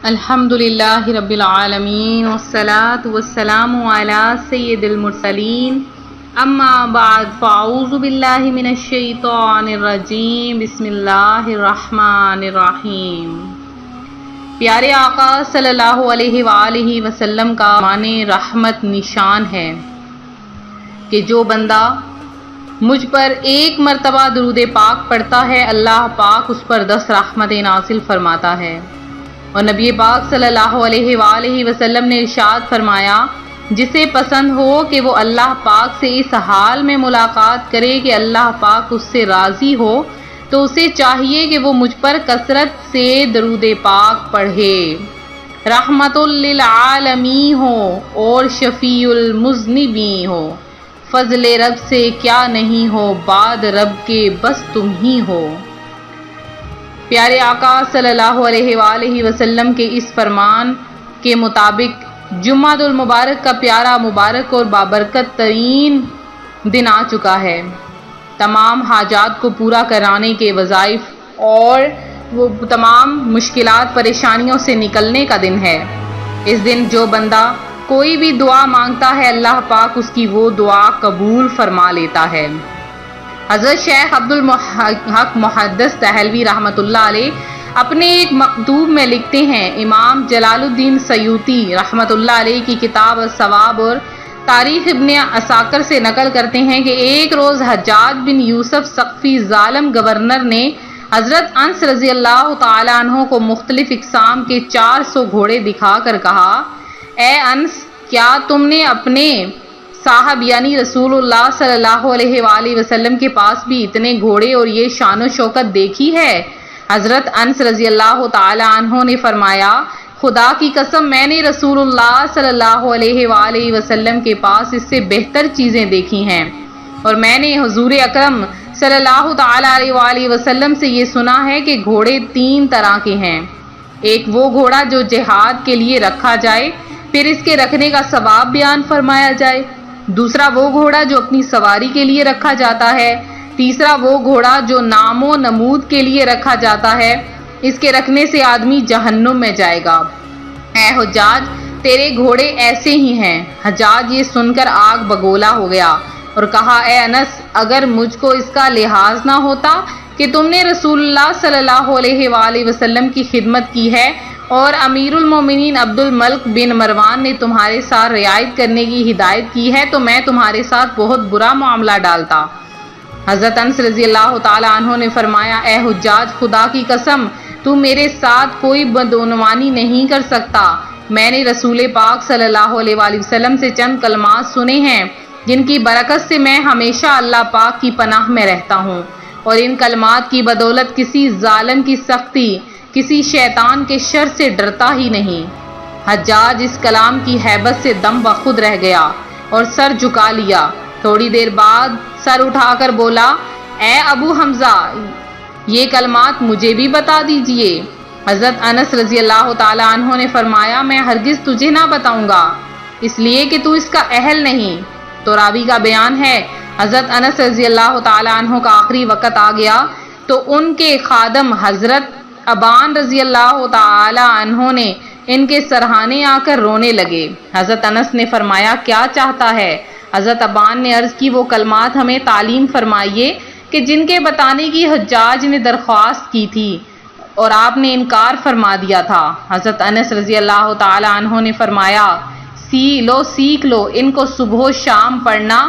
الحمدللہ رب العالمین والصلاة والسلام علی سید المرسلین اما بعد فاعوذ باللہ من الشیطان الرجیم بسم اللہ الرحمن الرحیم۔ پیارے آقا صلی اللہ علیہ وآلہ وسلم کا مان رحمت نشان ہے کہ جو بندہ مجھ پر ایک مرتبہ درود پاک پڑھتا ہے اللہ پاک اس پر 10 رحمتیں نازل فرماتا ہے۔ اور نبی پاک صلی اللہ علیہ وآلہ وسلم نے ارشاد فرمایا، جسے پسند ہو کہ وہ اللہ پاک سے اس حال میں ملاقات کرے کہ اللہ پاک اس سے راضی ہو، تو اسے چاہیے کہ وہ مجھ پر کثرت سے درود پاک پڑھے، رحمت للعالمین ہو اور شفیع المذنبین ہو، فضل رب سے کیا نہیں ہو، بعد رب کے بس تم ہی ہو۔ پیارے آقا صلی اللہ علیہ وآلہ وسلم کے اس فرمان کے مطابق جمعہ المبارک کا پیارا مبارک اور بابرکت ترین دن آ چکا ہے۔ تمام حاجات کو پورا کرانے کے وظائف اور وہ تمام مشکلات پریشانیوں سے نکلنے کا دن ہے۔ اس دن جو بندہ کوئی بھی دعا مانگتا ہے اللہ پاک اس کی وہ دعا قبول فرما لیتا ہے۔ حضرت شیخ عبد الحق محدث دہلوی رحمۃ اللہ علیہ اپنے ایک مکتوب میں لکھتے ہیں، امام جلال الدین سیوطی رحمۃ اللہ علیہ کی کتاب الثواب اور تاریخ ابن عساکر سے نقل کرتے ہیں کہ ایک روز حجاج بن یوسف ثقفی ظالم گورنر نے حضرت انس رضی اللہ تعالیٰ عنہ کو مختلف اقسام کے 400 گھوڑے دکھا کر کہا، اے انس، کیا تم نے اپنے صاحب یعنی رسول اللہ صلی اللہ علیہ وآلہ وسلم کے پاس بھی اتنے گھوڑے اور یہ شان و شوکت دیکھی ہے؟ حضرت انس رضی اللہ تعالی عنہ نے فرمایا، خدا کی قسم میں نے رسول اللہ صلی اللہ علیہ وآلہ وسلم کے پاس اس سے بہتر چیزیں دیکھی ہیں، اور میں نے حضور اکرم صلی اللہ تعالی علیہ وآلہ وسلم سے یہ سنا ہے کہ گھوڑے 3 طرح کے ہیں، ایک وہ گھوڑا جو جہاد کے لیے رکھا جائے پھر اس کے رکھنے کا ثواب بیان فرمایا جائے، دوسرا وہ گھوڑا جو اپنی سواری کے لیے رکھا جاتا ہے، تیسرا وہ گھوڑا جو نام و نمود کے لیے رکھا جاتا ہے، اس کے رکھنے سے آدمی جہنم میں جائے گا۔ اے حجاج، تیرے گھوڑے ایسے ہی ہیں۔ حجاج یہ سن کر آگ بگولا ہو گیا اور کہا، اے انس، اگر مجھ کو اس کا لحاظ نہ ہوتا کہ تم نے رسول اللہ صلی اللہ علیہ وآلہ وسلم کی خدمت کی ہے اور امیر المومنین عبد الملک بن مروان نے تمہارے ساتھ رعایت کرنے کی ہدایت کی ہے تو میں تمہارے ساتھ بہت برا معاملہ ڈالتا۔ حضرت انس رضی اللہ تعالی عنہ نے فرمایا، اے حجاج، خدا کی قسم تو میرے ساتھ کوئی بدعنوانی نہیں کر سکتا۔ میں نے رسول پاک صلی اللہ علیہ وآلہ وسلم سے چند کلمات سنے ہیں جن کی برکت سے میں ہمیشہ اللہ پاک کی پناہ میں رہتا ہوں، اور ان کلمات کی بدولت کسی ظالم کی سختی، کسی شیطان کے شر سے ڈرتا ہی نہیں۔ حجاج اس کلام کی ہیبت سے دم بخود رہ گیا اور سر جھکا لیا۔ تھوڑی دیر بعد سر اٹھا کر بولا، اے ابو حمزہ، یہ کلمات مجھے بھی بتا دیجئے۔ حضرت انس رضی اللہ تعالی عنہ نے فرمایا، میں ہرگز تجھے نہ بتاؤں گا، اس لیے کہ تو اس کا اہل نہیں۔ تو راوی کا بیان ہے، حضرت انس رضی اللہ تعالی عنہ کا آخری وقت آ گیا تو ان کے خادم حضرت ابان رضی اللہ تعالی عنہ نے ان کے سرہانے آ کر رونے لگے۔ حضرت انس نے فرمایا، کیا چاہتا ہے؟ حضرت ابان نے عرض کی، وہ کلمات ہمیں تعلیم فرمائیے کہ جن کے بتانے کی حجاج نے درخواست کی تھی اور آپ نے انکار فرما دیا تھا۔ حضرت انس رضی اللہ تعالی عنہ نے فرمایا، سیکھ لو ان کو صبح و شام پڑھنا۔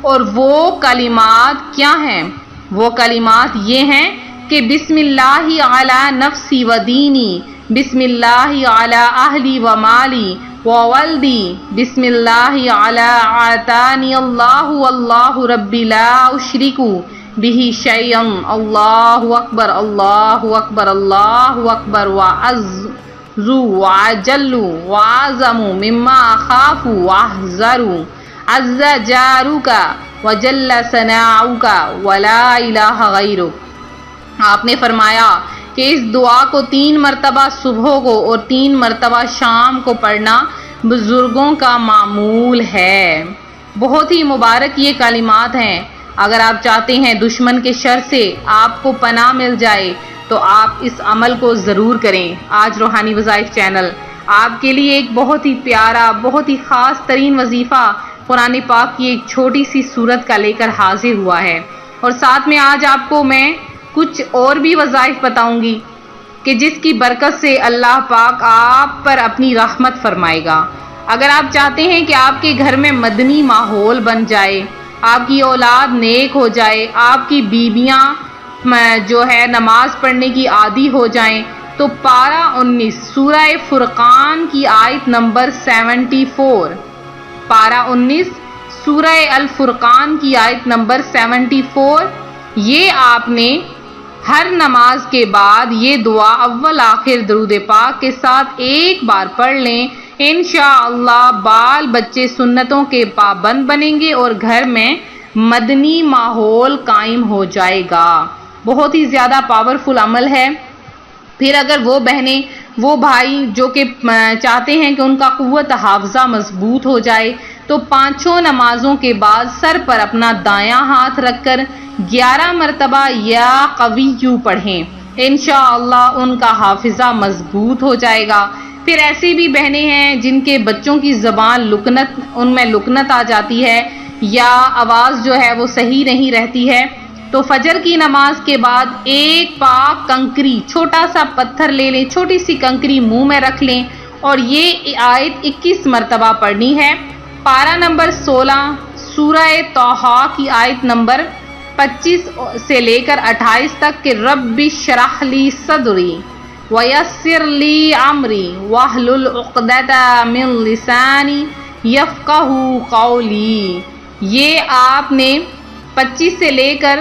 اور وہ کلمات کیا ہیں؟ وہ کلمات یہ ہیں کہ بسم اللہ علی نفسی و دینی، بسم اللہ علی اہلی و مالی و ولدی، بسم اللہ علی آتانی اللہ واللہ ربی لا اشرک بہ شیئا، اللہ اکبر اللہ اکبر اللہ اکبر، وعز وجل وعظم مما اخاف واحذر، عز جارک وجل ثناؤک ولا الہ غیرک۔ آپ نے فرمایا کہ اس دعا کو 3 مرتبہ صبح کو اور 3 مرتبہ شام کو پڑھنا بزرگوں کا معمول ہے۔ بہت ہی مبارک یہ کلمات ہیں۔ اگر آپ چاہتے ہیں دشمن کے شر سے آپ کو پناہ مل جائے تو آپ اس عمل کو ضرور کریں۔ آج روحانی وظائف چینل آپ کے لیے ایک بہت ہی پیارا، بہت ہی خاص ترین وظیفہ قرآن پاک کی ایک چھوٹی سی سورت کا لے کر حاضر ہوا ہے، اور ساتھ میں آج آپ کو میں کچھ اور بھی وظائف بتاؤں گی کہ جس کی برکت سے اللہ پاک آپ پر اپنی رحمت فرمائے گا۔ اگر آپ چاہتے ہیں کہ آپ کے گھر میں مدنی ماحول بن جائے، آپ کی اولاد نیک ہو جائے، آپ کی بیویاں جو ہے نماز پڑھنے کی عادی ہو جائیں، تو پارہ 19 سورہ فرقان کی آیت نمبر 74، پارہ 19 سورہ الفرقان کی آیت نمبر 74، یہ آپ نے ہر نماز کے بعد یہ دعا اول آخر درود پاک کے ساتھ ایک بار پڑھ لیں، انشاءاللہ بال بچے سنتوں کے پابند بنیں گے اور گھر میں مدنی ماحول قائم ہو جائے گا۔ بہت ہی زیادہ پاورفل عمل ہے۔ پھر اگر وہ بہنیں، وہ بھائی جو کہ چاہتے ہیں کہ ان کا قوت حافظہ مضبوط ہو جائے، تو 5 نمازوں کے بعد سر پر اپنا دایاں ہاتھ رکھ کر 11 مرتبہ یا قویّ پڑھیں، انشاءاللہ ان کا حافظہ مضبوط ہو جائے گا۔ پھر ایسی بھی بہنیں ہیں جن کے بچوں کی زبان ان میں لکنت آ جاتی ہے، یا آواز جو ہے وہ صحیح نہیں رہتی ہے، تو فجر کی نماز کے بعد ایک پاک کنکری، چھوٹا سا پتھر لے لیں، چھوٹی سی کنکری منہ میں رکھ لیں، اور یہ آیت 21 مرتبہ پڑھنی ہے۔ پارہ نمبر 16 سورہ طٰہٰ کی آیت نمبر 25 سے لے کر 28 تک کہ رب اشرح لی صدری ویسر لی امری واحلل عقدۃ من لسانی یفقہوا قولی، یہ آپ نے 25 سے لے کر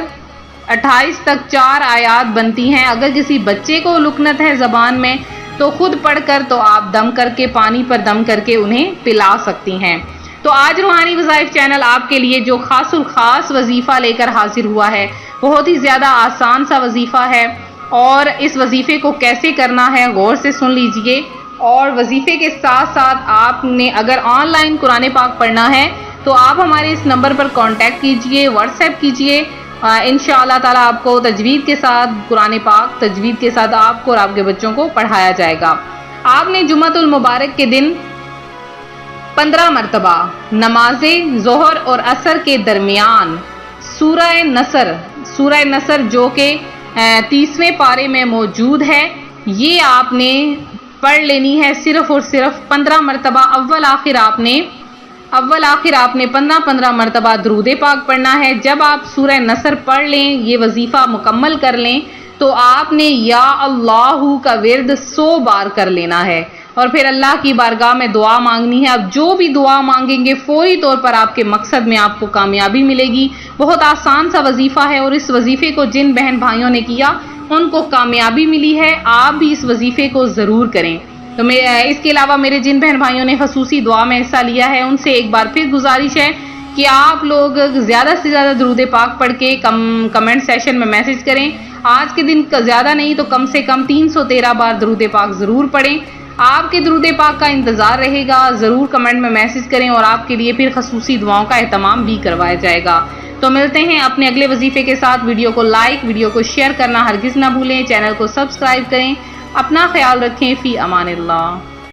28 تک 4 آیات بنتی ہیں۔ اگر کسی بچے کو لکنت ہے زبان میں تو خود پڑھ کر تو آپ دم کر کے، پانی پر دم کر کے انہیں پلا سکتی ہیں۔ تو آج روحانی وظائف چینل آپ کے لیے جو خاص الخاص وظیفہ لے کر حاضر ہوا ہے، بہت ہی زیادہ آسان سا وظیفہ ہے، اور اس وظیفے کو کیسے کرنا ہے غور سے سن لیجئے۔ اور وظیفے کے ساتھ ساتھ آپ نے اگر آن لائن قرآن پاک پڑھنا ہے تو آپ ہمارے اس نمبر پر کانٹیکٹ کیجئے، واٹس ایپ کیجئے، انشاءاللہ تعالیٰ آپ کو تجوید کے ساتھ قرآن پاک تجوید کے ساتھ آپ کو اور آپ کے بچوں کو پڑھایا جائے گا۔ آپ نے جمعۃ المبارک کے دن 15 مرتبہ نماز ظہر اور عصر کے درمیان سورہ نصر جو کہ 30ویں پارے میں موجود ہے، یہ آپ نے پڑھ لینی ہے صرف اور صرف 15 مرتبہ۔ اول آخر آپ نے 15 مرتبہ درود پاک پڑھنا ہے۔ جب آپ سورہ نصر پڑھ لیں، یہ وظیفہ مکمل کر لیں، تو آپ نے یا اللہ کا ورد 100 بار کر لینا ہے، اور پھر اللہ کی بارگاہ میں دعا مانگنی ہے۔ اب جو بھی دعا مانگیں گے فوری طور پر آپ کے مقصد میں آپ کو کامیابی ملے گی۔ بہت آسان سا وظیفہ ہے، اور اس وظیفے کو جن بہن بھائیوں نے کیا ان کو کامیابی ملی ہے۔ آپ بھی اس وظیفے کو ضرور کریں۔ تو اس کے علاوہ میرے جن بہن بھائیوں نے خصوصی دعا میں حصہ لیا ہے، ان سے ایک بار پھر گزارش ہے کہ آپ لوگ زیادہ سے زیادہ درود پاک پڑھ کے کمنٹ سیشن میں میسج کریں۔ آج کے دن زیادہ نہیں تو کم سے کم 313 بار درود پاک ضرور پڑھیں۔ آپ کے درود پاک کا انتظار رہے گا، ضرور کمنٹ میں میسج کریں، اور آپ کے لیے پھر خصوصی دعاؤں کا اہتمام بھی کروایا جائے گا۔ تو ملتے ہیں اپنے اگلے وظیفے کے ساتھ۔ ویڈیو کو لائک، ویڈیو کو شیئر کرنا ہرگز نہ بھولیں، چینل کو سبسکرائب کریں۔ اپنا خیال رکھیں، فی امان اللہ۔